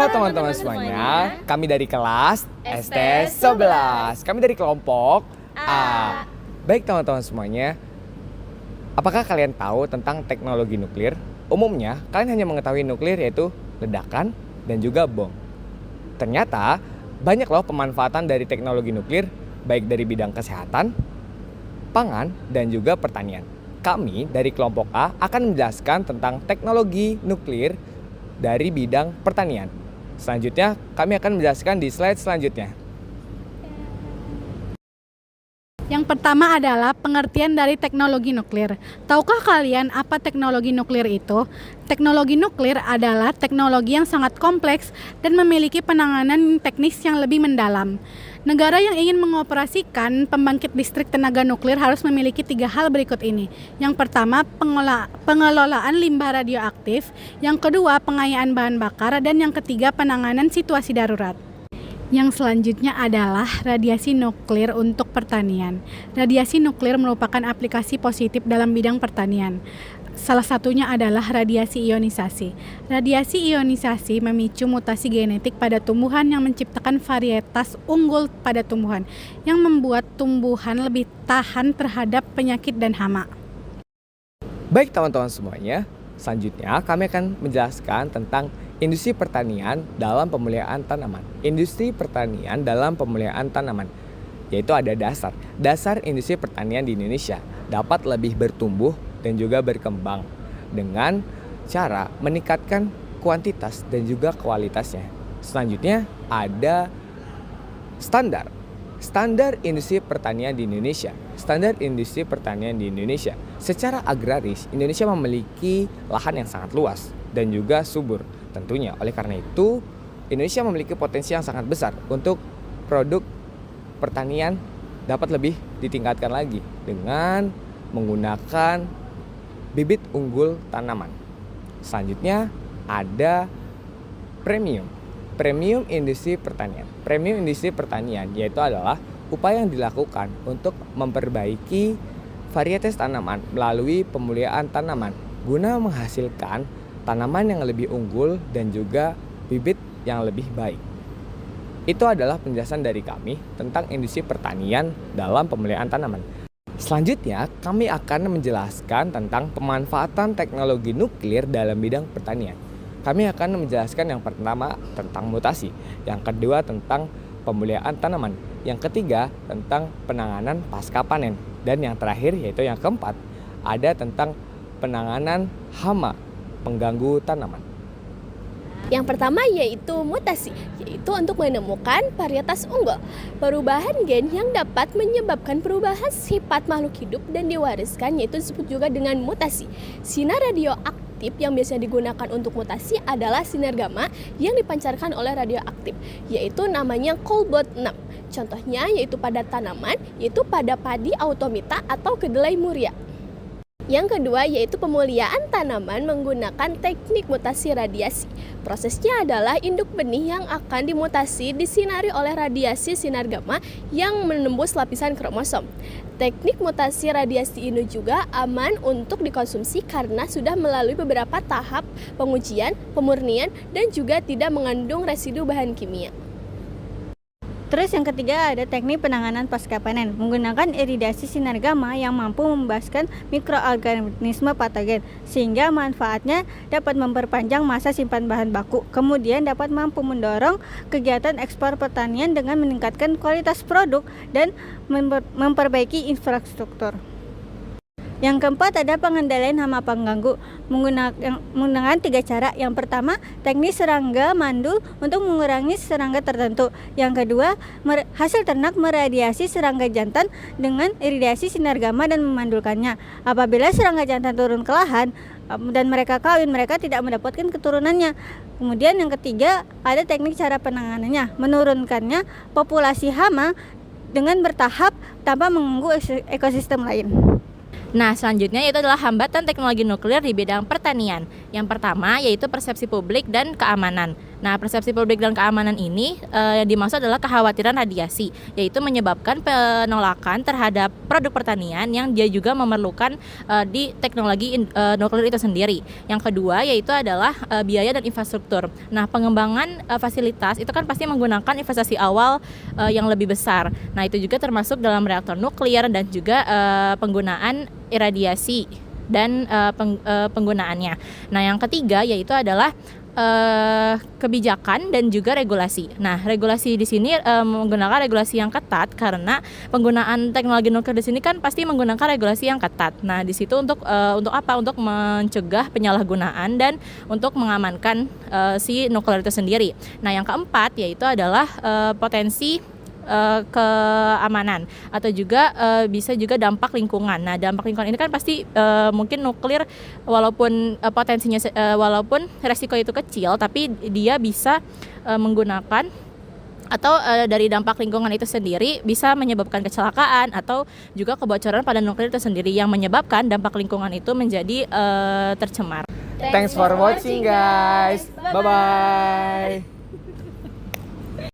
Teman-teman semuanya, kami dari kelas ST11. Kami dari kelompok A. Baik teman-teman semuanya, apakah kalian tahu tentang teknologi nuklir? Umumnya, kalian hanya mengetahui nuklir yaitu ledakan dan juga bom. Ternyata, banyak loh pemanfaatan dari teknologi nuklir, baik dari bidang kesehatan, pangan, dan juga pertanian. Kami dari kelompok A akan menjelaskan tentang teknologi nuklir dari bidang pertanian. Selanjutnya, kami akan menjelaskan di slide selanjutnya. Yang pertama adalah pengertian dari teknologi nuklir. Tahukah kalian apa teknologi nuklir itu? Teknologi nuklir adalah teknologi yang sangat kompleks dan memiliki penanganan teknis yang lebih mendalam. Negara yang ingin mengoperasikan pembangkit listrik tenaga nuklir harus memiliki 3 hal berikut ini. Yang pertama, pengelolaan limbah radioaktif. Yang kedua, pengayaan bahan bakar. Dan yang ketiga, penanganan situasi darurat. Yang selanjutnya adalah radiasi nuklir untuk pertanian. Radiasi nuklir merupakan aplikasi positif dalam bidang pertanian. Salah satunya adalah radiasi ionisasi. Radiasi ionisasi memicu mutasi genetik pada tumbuhan yang menciptakan varietas unggul pada tumbuhan, yang membuat tumbuhan lebih tahan terhadap penyakit dan hama. Baik teman-teman semuanya, selanjutnya kami akan menjelaskan tentang industri pertanian dalam pemeliharaan tanaman. Industri pertanian dalam pemeliharaan tanaman, yaitu ada dasar industri pertanian di Indonesia dapat lebih bertumbuh dan juga berkembang dengan cara meningkatkan kuantitas dan juga kualitasnya. Selanjutnya ada standar industri pertanian di Indonesia. Standar industri pertanian di Indonesia. Secara agraris, Indonesia memiliki lahan yang sangat luas dan juga subur. Tentunya oleh karena itu, Indonesia memiliki potensi yang sangat besar untuk produk pertanian dapat lebih ditingkatkan lagi dengan menggunakan bibit unggul tanaman. Selanjutnya ada premium industri pertanian. Premium industri pertanian yaitu adalah upaya yang dilakukan untuk memperbaiki varietas tanaman melalui pemuliaan tanaman guna menghasilkan tanaman yang lebih unggul dan juga bibit yang lebih baik. Itu adalah penjelasan dari kami tentang industri pertanian dalam pemeliharaan tanaman. Selanjutnya, kami akan menjelaskan tentang pemanfaatan teknologi nuklir dalam bidang pertanian. Kami akan menjelaskan yang pertama tentang mutasi, yang kedua tentang pemulihaan tanaman, yang ketiga tentang penanganan pasca panen, dan yang terakhir yaitu yang keempat ada tentang penanganan hama pengganggu tanaman. Yang pertama yaitu mutasi, yaitu untuk menemukan varietas unggul. Perubahan gen yang dapat menyebabkan perubahan sifat makhluk hidup dan diwariskan, yaitu disebut juga dengan mutasi. Sinar radioaktif yang biasanya digunakan untuk mutasi adalah sinar gamma yang dipancarkan oleh radioaktif, yaitu namanya cobalt 6. Contohnya yaitu pada tanaman, yaitu pada padi automita atau kedelai muria. Yang kedua yaitu pemuliaan tanaman menggunakan teknik mutasi radiasi. Prosesnya adalah induk benih yang akan dimutasi disinari oleh radiasi sinar gamma yang menembus lapisan kromosom. Teknik mutasi radiasi ini juga aman untuk dikonsumsi karena sudah melalui beberapa tahap pengujian, pemurnian, dan juga tidak mengandung residu bahan kimia. Terus yang ketiga ada teknik penanganan pasca panen menggunakan iridasi sinar gamma yang mampu membebaskan mikroorganisme patogen sehingga manfaatnya dapat memperpanjang masa simpan bahan baku. Kemudian dapat mampu mendorong kegiatan ekspor pertanian dengan meningkatkan kualitas produk dan memperbaiki infrastruktur. Yang keempat ada pengendalian hama pengganggu menggunakan 3 cara. Yang pertama, teknik serangga mandul untuk mengurangi serangga tertentu. Yang kedua, hasil ternak meradiasi serangga jantan dengan iridasi sinar gamma dan memandulkannya. Apabila serangga jantan turun ke lahan dan mereka kawin, mereka tidak mendapatkan keturunannya. Kemudian yang ketiga, ada teknik cara penanganannya, menurunkannya populasi hama dengan bertahap tanpa mengganggu ekosistem lain. Nah, selanjutnya yaitu adalah hambatan teknologi nuklir di bidang pertanian. Yang pertama yaitu persepsi publik dan keamanan. Nah, persepsi publik dan keamanan ini yang dimaksud adalah kekhawatiran radiasi, yaitu menyebabkan penolakan terhadap produk pertanian yang dia juga memerlukan di teknologi nuklir itu sendiri. Yang kedua yaitu adalah biaya dan infrastruktur. Nah, pengembangan fasilitas itu kan pasti menggunakan investasi awal yang lebih besar. Nah, itu juga termasuk dalam reaktor nuklir dan juga penggunaan iradiasi dan penggunaannya. Nah, yang ketiga yaitu adalah kebijakan dan juga regulasi. Nah, regulasi di sini menggunakan regulasi yang ketat karena penggunaan teknologi nuklir di sini kan pasti menggunakan regulasi yang ketat. Nah, di situ untuk apa? Untuk mencegah penyalahgunaan dan untuk mengamankan si nuklir itu sendiri. Nah, yang keempat yaitu adalah potensi keamanan atau juga bisa juga dampak lingkungan. Nah, dampak lingkungan ini kan pasti mungkin nuklir walaupun potensinya walaupun resiko itu kecil, tapi dia bisa menggunakan atau dari dampak lingkungan itu sendiri bisa menyebabkan kecelakaan atau juga kebocoran pada nuklir itu sendiri yang menyebabkan dampak lingkungan itu menjadi tercemar. Thanks for watching guys. Bye bye.